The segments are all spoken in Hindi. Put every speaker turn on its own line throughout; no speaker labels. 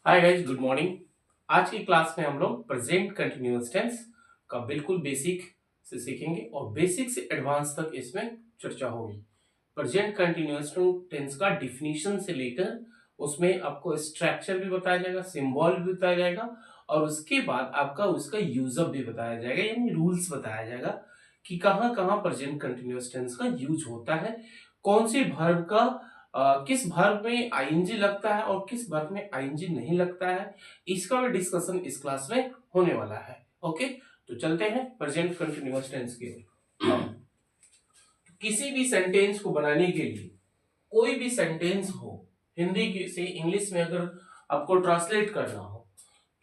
Hi guys, good morning. आज की क्लास में हम लोग प्रेजेंट कंटिन्यूअस टेंस का बिल्कुल बेसिक से सीखेंगे और बेसिक से एडवांस तक इसमें चर्चा होगी। प्रेजेंट कंटिन्यूअस टेंस का डिफिनीशन से लेकर उसमें आपको स्ट्रक्चर भी बताया जाएगा, सिंबल भी बताया जाएगा और उसके बाद आपका उसका यूजअप भी बताया जाएगा, यानी रूल्स बताया जाएगा कि कहाँ कहाँ प्रेजेंट कंटिन्यूअस टेंस का यूज होता है, कौन से वर्ब का किस वर्ब में आईएनजी लगता है और किस वर्ब में आईएनजी नहीं लगता है। इसका भी डिस्कशन इस क्लास में होने वाला है। ओके, तो चलते हैं प्रेजेंट कंटिन्यूअस टेंस की ओर। किसी भी सेंटेंस को बनाने के लिए, कोई भी सेंटेंस हो, हिंदी से इंग्लिश में अगर आपको ट्रांसलेट करना हो,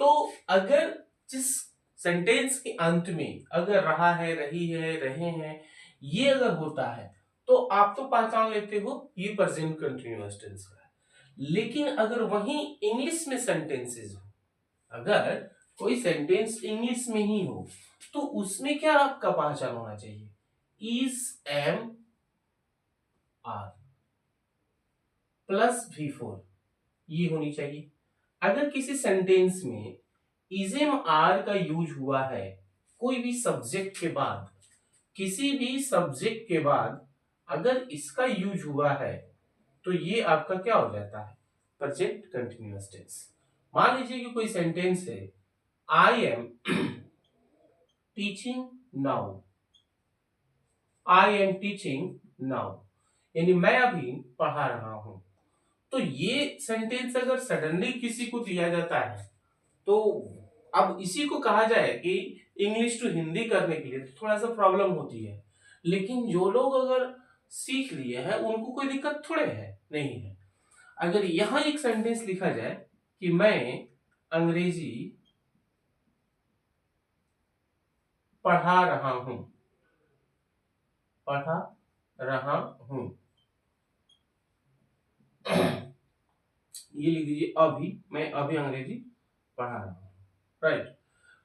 तो अगर जिस सेंटेंस के अंत में अगर रहा है, रही है, रहे हैं, ये अगर होता है तो आप तो पहचान लेते हो ये प्रेजेंट कंटिन्यूअस टेंस का है। लेकिन अगर वही इंग्लिश में सेंटेंसेस हो, अगर कोई सेंटेंस इंग्लिश में ही हो, तो उसमें क्या आपका पहचान होना चाहिए? Is, am, are plus V4 ये होनी चाहिए। अगर किसी सेंटेंस में इजेम आर का यूज हुआ है कोई भी सब्जेक्ट के बाद, किसी भी सब्जेक्ट के बाद अगर इसका यूज हुआ है तो ये आपका क्या हो जाता है? Present continuous tense. मान लीजिए कि कोई सेंटेंस है, I am teaching now, I am teaching now, यानी मैं अभी पढ़ा रहा हूं। तो ये सेंटेंस अगर सडनली किसी को दिया जाता है तो अब इसी को कहा जाए कि इंग्लिश टू हिंदी करने के लिए तो थोड़ा सा प्रॉब्लम होती है। लेकिन जो लोग अगर सीख लिए हैं उनको कोई दिक्कत थोड़े है, नहीं है। अगर यहां एक सेंटेंस लिखा जाए कि मैं अंग्रेजी पढ़ा रहा हूं, पढ़ा रहा हूं, ये लिख दीजिए, अभी मैं अभी अंग्रेजी पढ़ा रहा हूं, राइट।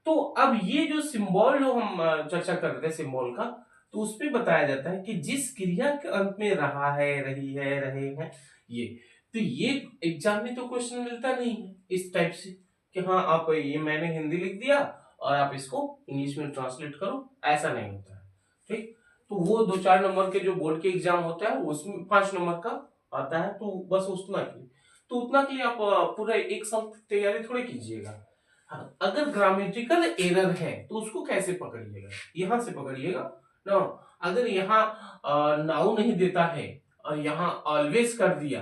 तो अब ये जो सिंबल जो हम चर्चा कर रहे थे सिंबल का, तो उसपे बताया जाता है कि जिस क्रिया के अंत में रहा है, रही है, रहे हैं, ये तो ये एग्जाम में तो क्वेश्चन मिलता नहीं है इस टाइप से कि हाँ आप ये मैंने हिंदी लिख दिया और आप इसको इंग्लिश में ट्रांसलेट करो, ऐसा नहीं होता है। ठीक, तो वो 2-4 नंबर के जो बोर्ड के एग्जाम होता है उसमें 5 नंबर का आता है, तो बस उतना के लिए, तो उतना के लिए आप पूरा एक साल तैयारी थोड़ी कीजिएगा। हाँ, अगर ग्रामेटिकल एरर है तो उसको कैसे पकड़िएगा? यहां से पकड़िएगा ना। अगर यहाँ नाउ नहीं देता है और यहाँ ऑलवेज कर दिया,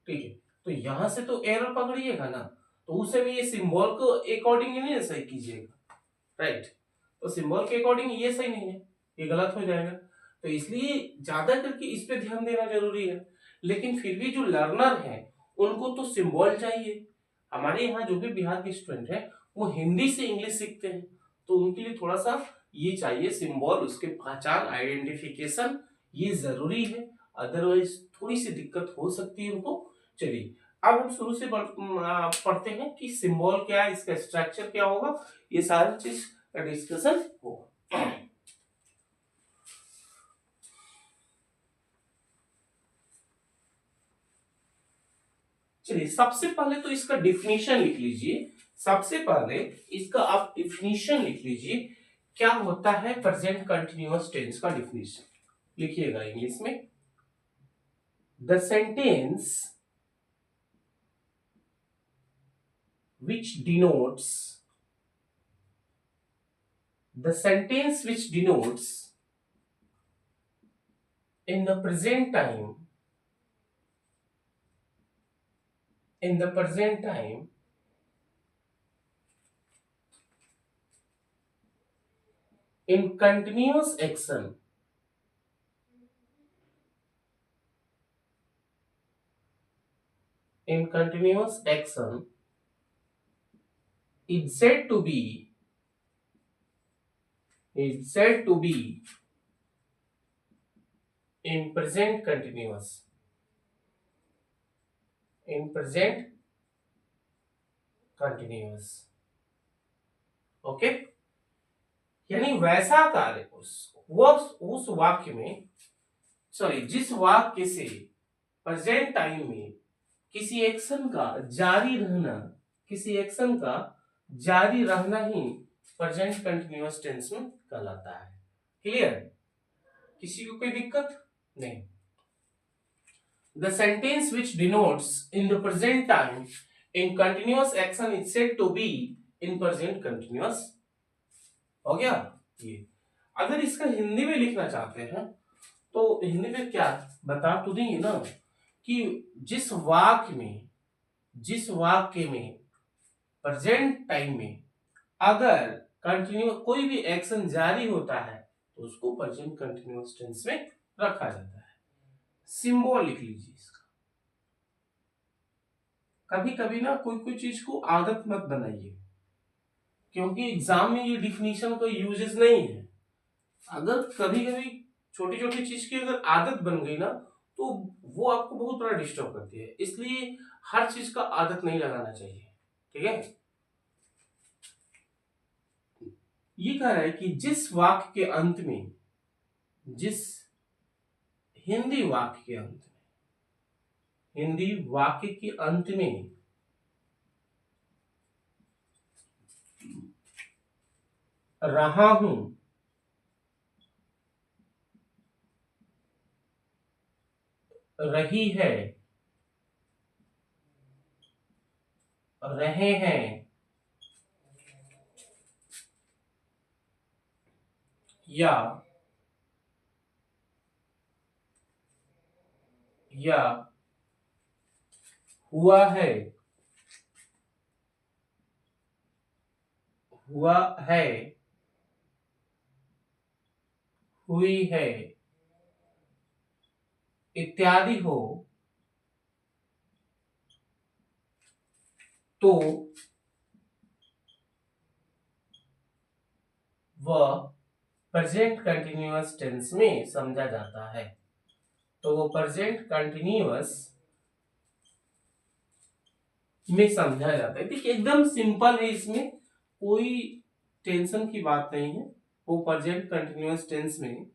ठीक है, तो यहां से तो एरर पकड़िएगा ना। तो उसे भी ये सिंबल को अकॉर्डिंग नहीं ना सही कीजिएगा, राइट। तो सिंबल के अकॉर्डिंग ये सही नहीं है, ये गलत हो जाएगा। तो इसलिए ज्यादा करके इस पे ध्यान देना जरूरी है। लेकिन फिर भी जो लर्नर है उनको तो सिंबल चाहिए। हमारे यहाँ जो भी बिहार के स्टूडेंट हैं वो हिंदी से इंग्लिश सीखते हैं, तो उनके लिए थोड़ा सा ये चाहिए सिंबल, उसके पहचान, आइडेंटिफिकेशन, ये जरूरी है। अदरवाइज थोड़ी सी दिक्कत हो सकती है उनको। चलिए अब हम शुरू से पढ़ते हैं कि सिंबल क्या है, इसका स्ट्रक्चर क्या होगा, ये सारी चीज का डिस्कशन होगा। चलिए सबसे पहले तो इसका डिफिनीशन लिख लीजिए। सबसे पहले इसका आप डिफिनीशन लिख लीजिए, क्या होता है प्रेजेंट कंटिन्यूअस टेंस का डिफिनीशन लिखिएगा इंग्लिश में। The sentence which denotes the sentence which denotes in the present time, in the present time, in continuous action, in continuous action is said to be, is said to be in present continuous, in present continuous। Okay, यानी वैसा कार्य उस वाक्य में, सॉरी जिस वाक्य से प्रेजेंट टाइम में किसी एक्शन का जारी रहना किसी एक्शन का जारी रहना ही प्रेजेंट कंटिन्यूअस टेंस में कहलाता है। क्लियर? किसी को कोई दिक्कत नहीं। The sentence which denotes in the present time in continuous action is said to be in present continuous। हो गया ये। अगर इसका हिंदी में लिखना चाहते हैं तो हिंदी में क्या बता तो देंगे ना कि जिस वाक्य में प्रेजेंट टाइम में अगर कंटिन्यू कोई भी एक्शन जारी होता है तो उसको प्रेजेंट कंटिन्यूअस टेंस में रखा जाता है। सिंबल लिख लीजिए इसका। कभी कभी ना कोई चीज को आदत मत बनाइए, क्योंकि एग्जाम में ये डिफिनीशन का यूजेस नहीं है। अगर कभी कभी छोटी छोटी चीज की अगर आदत बन गई ना तो वो आपको बहुत बड़ा डिस्टर्ब करती है, इसलिए हर चीज का आदत नहीं लगाना चाहिए। ठीक है? ये कह रहा है कि जिस वाक्य के अंत में, जिस हिंदी वाक्य के अंत में रहा हूं, रही है, रहे हैं या हुआ है, हुई है इत्यादि हो तो वह प्रेजेंट कंटिन्यूअस टेंस में समझा जाता है। तो वो प्रेजेंट कंटिन्यूअस में समझा जाता है। देखिए एकदम सिंपल है, इसमें कोई टेंशन की बात नहीं है। वो प्रेजेंट कंटिन्यूअस टेंस में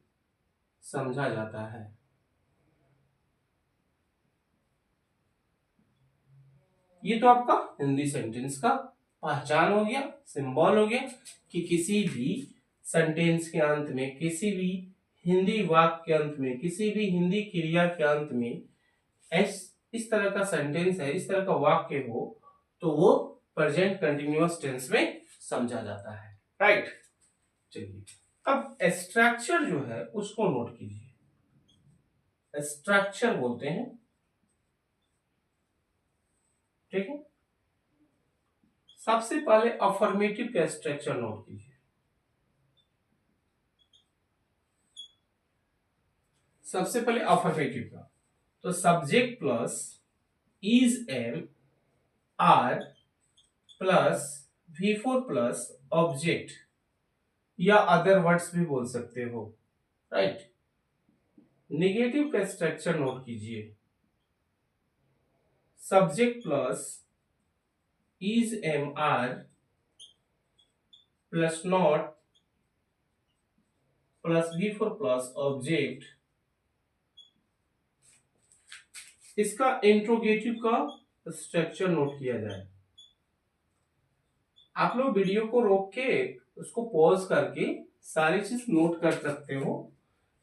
समझा जाता है। ये तो आपका हिंदी सेंटेंस का पहचान हो गया, सिंबल हो गया कि किसी भी सेंटेंस के अंत में, किसी भी हिंदी वाक्य के अंत में, किसी भी हिंदी क्रिया के अंत में इस तरह का सेंटेंस है, इस तरह का वाक्य हो तो वो प्रेजेंट कंटिन्यूअस टेंस में समझा जाता है। राइट? चलिए अब स्ट्रक्चर जो है उसको नोट कीजिए। स्ट्रक्चर बोलते हैं। ठीक है? सबसे पहले अफर्मेटिव का स्ट्रक्चर नोट कीजिए। सबसे पहले अफर्मेटिव का तो subject plus is am are plus V4 plus object या अदर वर्ड्स भी बोल सकते हो। राइट? नेगेटिव का स्ट्रक्चर नोट कीजिए। Subject plus is am are plus not plus V4 plus object. इसका इंट्रोगेटिव का स्ट्रक्चर नोट किया जाए। आप लोग वीडियो को रोक के उसको पॉज करके सारी चीज नोट कर सकते हो।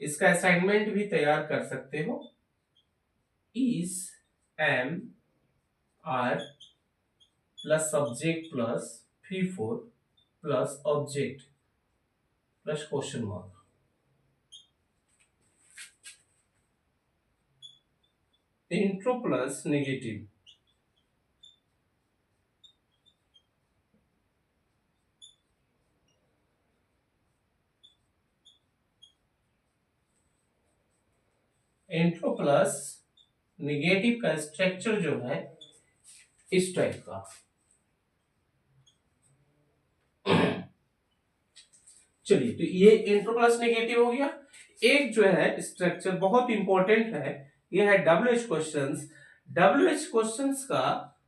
इसका असाइनमेंट भी तैयार कर सकते हो। Is am are plus subject plus V4 plus object plus question mark. Intro plus negative. Intro plus negative का स्ट्रक्चर जो है इस टाइप का। चलिए तो ये इंट्रो प्लस नेगेटिव हो गया। एक जो है स्ट्रक्चर बहुत इंपॉर्टेंट है, ये है WH क्वेश्चंस। WH क्वेश्चंस का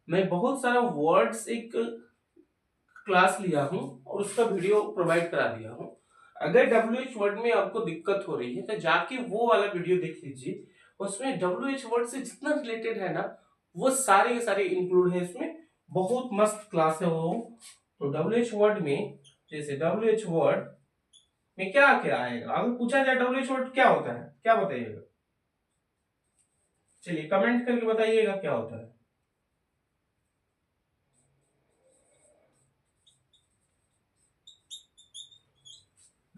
मैं बहुत सारा वर्ड्स एक क्लास लिया हूं और उसका वीडियो प्रोवाइड करा दिया हूं। अगर WH वर्ड में आपको दिक्कत हो रही है तो जाके वो वाला वीडियो देख लीजिए। उसमें WH वर्ड से जितना रिलेटेड है ना वो सारे के सारे इंक्लूड है इसमें। बहुत मस्त क्लास है वो। तो डब्ल्यू एच वर्ड में, जैसे डब्ल्यू एच वर्ड में क्या क्या आएगा, अगर पूछा जाए डब्ल्यू एच वर्ड क्या होता है, क्या बताइएगा? चलिए कमेंट करके बताइएगा क्या होता है।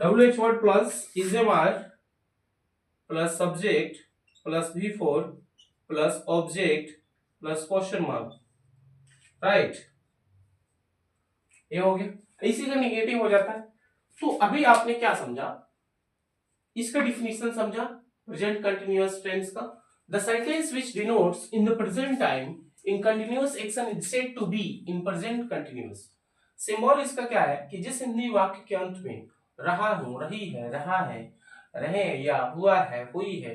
W H word plus इजेमआर plus subject plus V4 plus object plus question mark, right? ये हो गया। इसी का निगेटिव हो जाता है। तो अभी आपने क्या समझा, इसका डिफिनेशन समझा प्रेजेंट कंटिन्यूअस टेंस का। The sentence which denotes in the present time in continuous action is said to be in present continuous. Symbol इसका क्या है कि जिस हिंदी वाक्य के अंत में रहा हूं, रही है, रहा है, रहे या हुआ है, हुई है,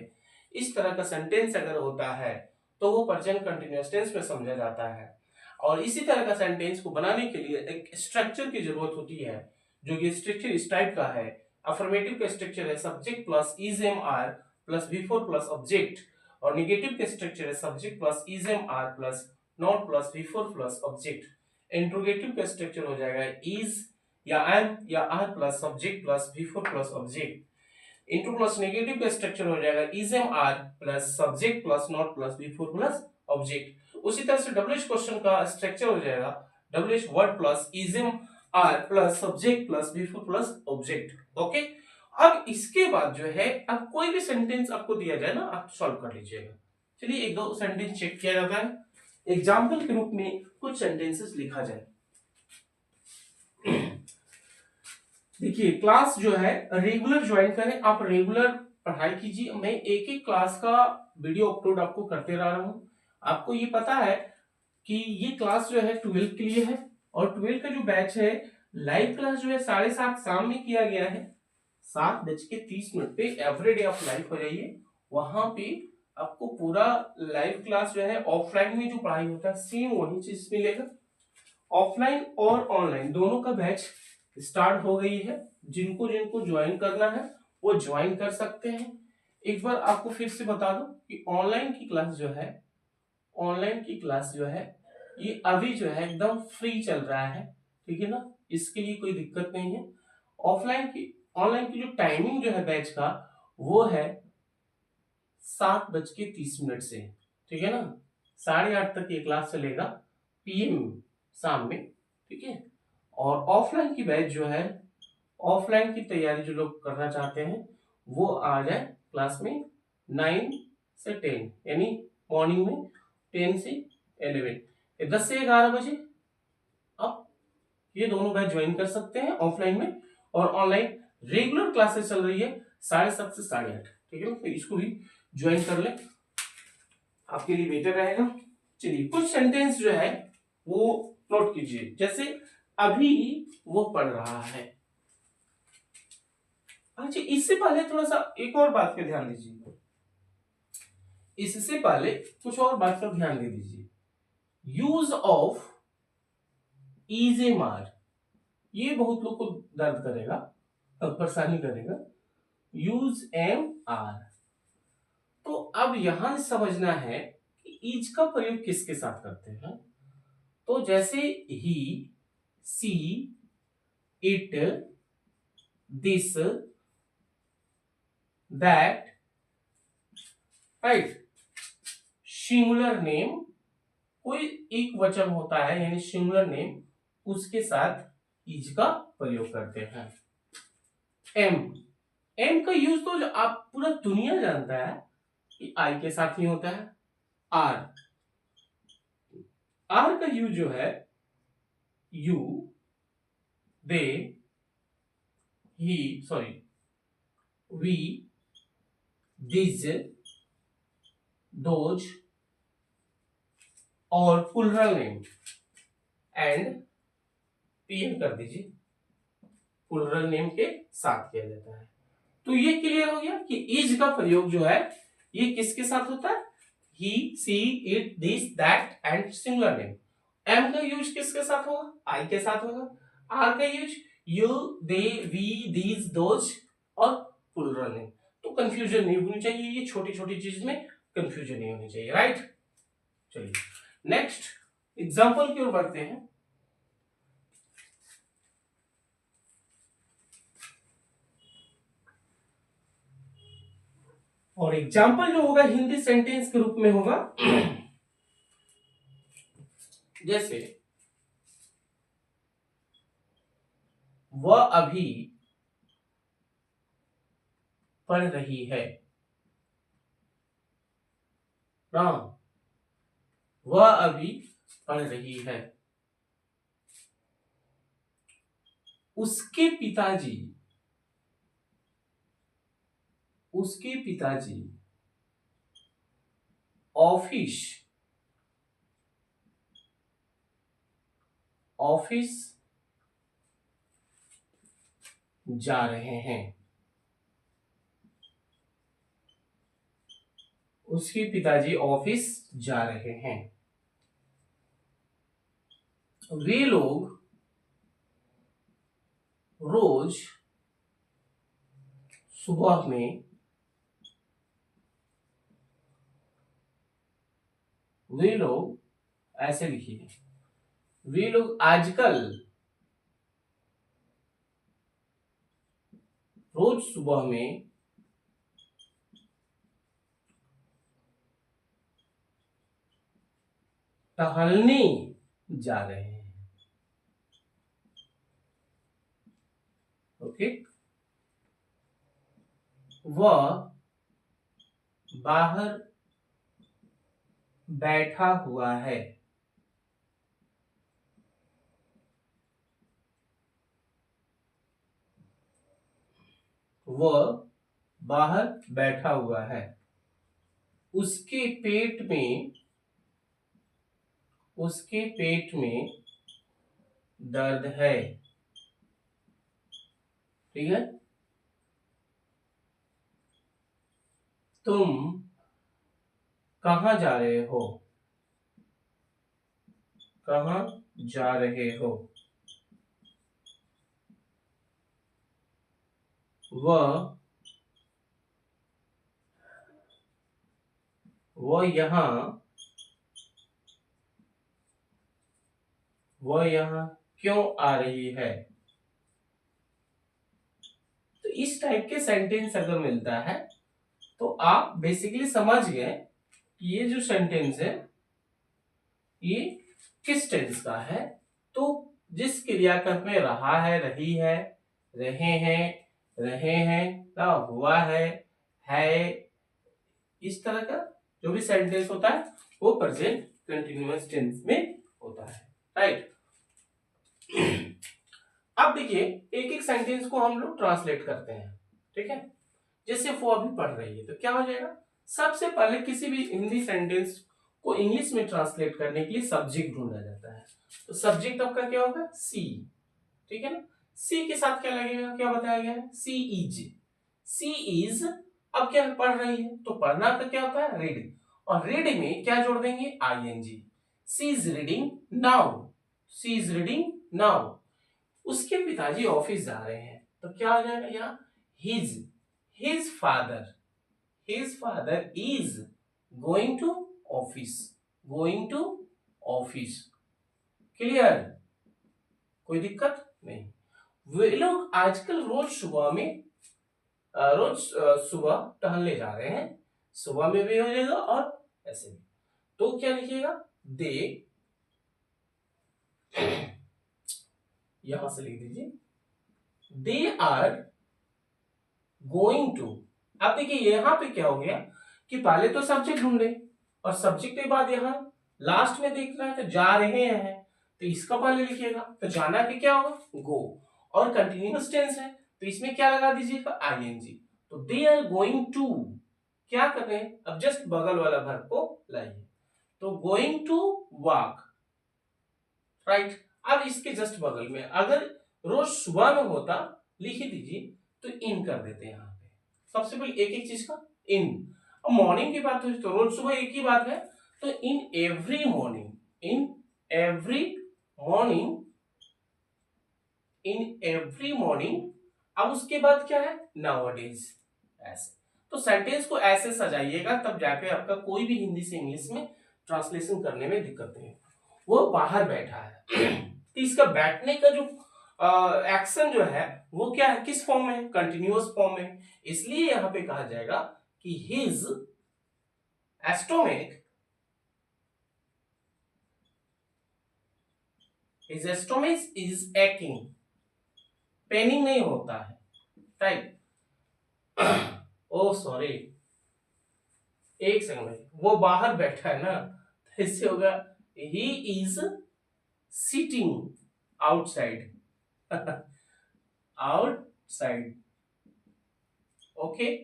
इस तरह का सेंटेंस अगर होता है तो वो प्रेजेंट कंटिन्यूअस टेंस में समझा जाता है। और इसी तरह का सेंटेंस को बनाने के लिए एक स्ट्रक्चर की जरूरत होती है, जो कि स्ट्रक्चर इस टाइप का है। अफर्मेटिव का स्ट्रक्चर है subject plus is am are plus V4 plus object, और नेगेटिव का स्ट्रक्चर है subject plus is am are plus not plus V4 plus object. Interrogative का स्ट्रक्चर हो जाएगा इज या एम या are plus subject plus V4 plus object. Intro plus negative का स्ट्रक्चर हो जाएगा is am are plus subject plus not plus V4 plus object. उसी तरह से डब्ल्यूएच क्वेश्चन का स्ट्रक्चर हो जाएगा WH word plus is am are plus subject plus V4 plus object. Okay, अब इसके बाद जो है, अब कोई भी सेंटेंस आपको दिया जाए ना, आप सॉल्व कर लीजिएगा। चलिए एक दो सेंटेंस चेक किया जाता है, एग्जाम्पल के रूप में कुछ सेंटेंसेस लिखा जाए। देखिए क्लास जो है रेगुलर ज्वाइन करें, आप रेगुलर पढ़ाई कीजिए। मैं एक एक क्लास का वीडियो अपलोड आपको करते रह रहा हूँ। आपको ये पता है कि ये क्लास जो है 12 के लिए है, और 12 का जो बैच है लाइव क्लास जो है 7:30 शाम में किया गया है। 7:30 पे एवरीडे आप लाइव हो जाइए। वहां पे आपको पूरा लाइव क्लास जो है, ऑफलाइन में जो पढ़ाई होता है सेम वही चीज मिलेगा। ऑफलाइन और ऑनलाइन दोनों का बैच स्टार्ट हो गई है। जिनको जिनको ज्वाइन करना है वो ज्वाइन कर सकते हैं। एक बार आपको फिर से बता दूं कि ऑनलाइन की क्लास जो है, ऑनलाइन की क्लास जो है ये अभी जो है एकदम फ्री चल रहा है, ठीक है ना, इसके लिए कोई दिक्कत नहीं है। ऑनलाइन की जो टाइमिंग जो है बैच का, वो है 7:30 से, ठीक है ना, 8:30 तक ये क्लास चलेगा PM शाम में, ठीक है। और ऑफलाइन की बैच जो है, ऑफलाइन की तैयारी जो लोग करना चाहते हैं वो आ जाए क्लास में 9 से 10, यानी मॉर्निंग में 10 से 11, 10 से 11 बजे आप ये दोनों बैच ज्वाइन कर सकते हैं ऑफलाइन में। और ऑनलाइन रेगुलर क्लासेस चल रही है 7:30 से 8:30, ठीक है ना, तो इसको भी ज्वाइन कर ले, आपके लिए बेटर रहेगा। चलिए कुछ सेंटेंस जो है वो नोट कीजिए, जैसे अभी वो पढ़ रहा है। अच्छा, इससे पहले थोड़ा सा एक और बात पे ध्यान दीजिए, इससे पहले कुछ और बात पर ध्यान दे दीजिए। Use of is am are, ये बहुत लोग को दर्द करेगा, परेशानी करेगा। यूज एम आर, तो अब यहां समझना है कि इज का प्रयोग किसके साथ करते हैं। तो जैसे he, she, it, this, that, right. Singular name, कोई एक वचन होता है यानी सिंगुलर नेम, उसके साथ इज का प्रयोग करते हैं। एम, एम का यूज तो जो आप पूरा दुनिया जानता है कि आई के साथ ही होता है। आर, आर का यूज जो है you, they, he, sorry, we, this, those और प्लुरल नेम एंड पीएम कर दीजिए, प्लुरल नेम के साथ किया जाता है। तो ये क्लियर हो गया कि इज का प्रयोग जो है ये किसके साथ होता है, he, she, it, this, that and singular name. Am का यूज किसके साथ होगा, आई के साथ होगा। आर का use you, they, we, these, those और प्लुरल नेम। तो कंफ्यूजन नहीं होनी चाहिए, ये छोटी छोटी चीज में कंफ्यूजन नहीं होनी चाहिए, राइट। चलिए नेक्स्ट एग्जाम्पल की ओर बढ़ते हैं। और एग्जाम्पल जो होगा हिंदी सेंटेंस के रूप में होगा जैसे वह अभी पढ़ रही है ना, वह अभी पढ़ रही है। उसके पिताजी ऑफिस ऑफिस जा रहे हैं। उसके पिताजी ऑफिस जा रहे हैं। वे लोग रोज सुबह में वे लोग ऐसे लिखिए, वे लोग आजकल रोज सुबह में टहलने जा रहे हैं। ओके, वह बाहर बैठा हुआ है। वह बाहर बैठा हुआ है। उसके पेट में दर्द है। ठीक है, तुम कहाँ जा रहे हो? कहाँ जा रहे हो? वह यहाँ क्यों आ रही है? तो इस टाइप के सेंटेंस अगर मिलता है तो आप बेसिकली समझ गए कि ये जो सेंटेंस है ये किस टेंस का है। तो जिस क्रियाकर्म में रहा है, रही है, रहे हैं ना, हुआ है, इस तरह का जो भी सेंटेंस होता है वो प्रेजेंट कंटिन्यूअस टेंस में होता है। राइट, अब देखिए एक एक सेंटेंस को हम लोग ट्रांसलेट करते हैं। ठीक है, जैसे वो अभी पढ़ रही है तो क्या हो जाएगा, सबसे पहले किसी भी हिंदी सेंटेंस को इंग्लिश में ट्रांसलेट करने के लिए सब्जेक्ट ढूंढा जाता है। तो सब्जेक्ट आपका क्या होगा, सी। ठीक है ना, सी के साथ क्या लगेगा, क्या बताया गया है, सी इज। अब क्या पढ़ रही है तो पढ़ना का क्या होता है, रीड। और रीड में क्या जोड़ देंगे, ING. She is reading now. उसके पिताजी ऑफिस जा रहे हैं तो क्या हो जाएगा यहाँ, his father is going to office. Clear, कोई दिक्कत नहीं। वे लोग आजकल रोज सुबह टहलने जा रहे हैं। सुबह में भी हो जाएगा और ऐसे भी। तो क्या लिखिएगा, दे, यहां से लिख दीजिए, दे आर गोइंग टू। अब देखिए यहां पे क्या हो गया कि पहले तो सब्जेक्ट ढूंढे और सब्जेक्ट के बाद यहां लास्ट में देखना है तो जा रहे हैं, तो इसका पहले लिखिएगा। तो जाना के क्या होगा, गो। और कंटिन्यूअस टेंस है तो इसमें क्या लगा दीजिएगा, आईएनजी। तो दे आर गोइंग टू क्या कर रहे हैं, अब जस्ट बगल वाला वर्ब को लाइए। तो गोइंग टू वॉक। राइट, अब इसके जस्ट बगल में अगर रोज सुबह में होता लिख ही दीजिए तो इन कर देते हैं यहाँ पे। सबसे पहले एक एक चीज का इन। अब मॉर्निंग की बात हुई तो रोज सुबह एक ही बात है, तो इन एवरी मॉर्निंग, अब उसके बाद क्या है, नाउअडेज। ऐसे तो सेंटेंस को ऐसे सजाइएगा तब जाके आपका कोई भी हिंदी से इंग्लिश में ट्रांसलेशन करने में दिक्कत नहीं। वो बाहर बैठा है। तो इसका बैठने का जो एक्शन जो है वो क्या है, किस फॉर्म में है, कंटिन्यूअस फॉर्म में। इसलिए यहां पे कहा जाएगा कि his stomach is aching, paining नहीं होता है, राइट। ओ सॉरी, एक सेकंड भाई, वो बाहर बैठा है ना, तो इससे होगा he is sitting outside. Outside, okay.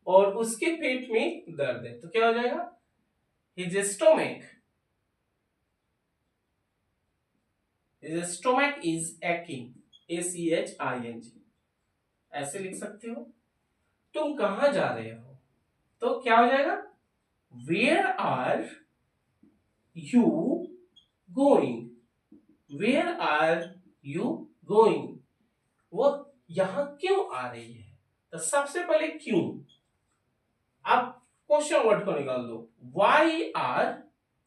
और उसके पेट में दर्द है, तो क्या हो जाएगा, his stomach is aching, ACHING, ऐसे लिख सकते हो। तुम कहां जा रहे हो, तो क्या हो जाएगा, where are you going, where are you going, वो यहां क्यों आ रही है। तो सबसे पहले क्यों, अब क्वेश्चन वर्ड को निकाल दो, why are,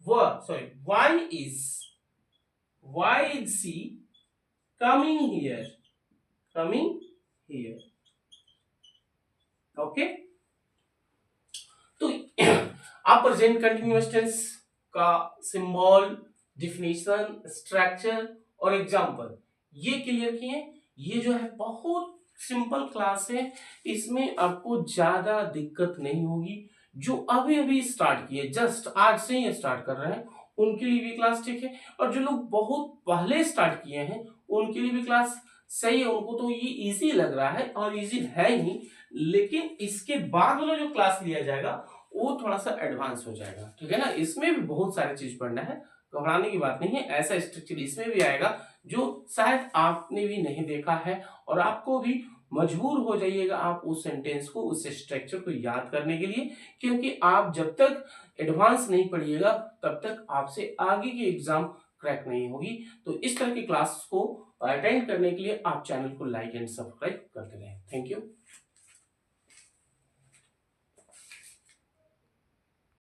sorry why is she coming here, coming here, okay. तो आप प्रेजेंट कंटिन्यूअस टेंस का सिंबल, डिफिनेशन, स्ट्रक्चर और एग्जांपल ये क्लियर किए। ये जो है बहुत सिंपल क्लास है, इसमें आपको ज्यादा दिक्कत नहीं होगी। जो अभी अभी स्टार्ट किए, जस्ट आज से ही स्टार्ट कर रहे हैं, उनके लिए भी क्लास ठीक है, और जो लोग बहुत पहले स्टार्ट किए हैं उनके लिए भी क्लास सही है। उनको तो ये इजी लग रहा है, और इजी है ही, लेकिन इसके बाद वाला जो क्लास लिया जाएगा वो थोड़ा सा एडवांस हो जाएगा, ठीक है ना। इसमें भी बहुत सारी चीज पढ़ना है, घबराने की बात नहीं है। ऐसा स्ट्रक्चर इसमें भी आएगा जो शायद आपने भी नहीं देखा है, और आपको भी मजबूर हो जाइएगा आप उस सेंटेंस को, उस स्ट्रक्चर को याद करने के लिए, क्योंकि आप जब तक एडवांस नहीं पढ़िएगा तब तक आपसे आगे की एग्जाम क्रैक नहीं होगी। तो इस तरह की क्लास को अटेंड करने के लिए आप चैनल को लाइक एंड सब्सक्राइब करते रहें। Thank you.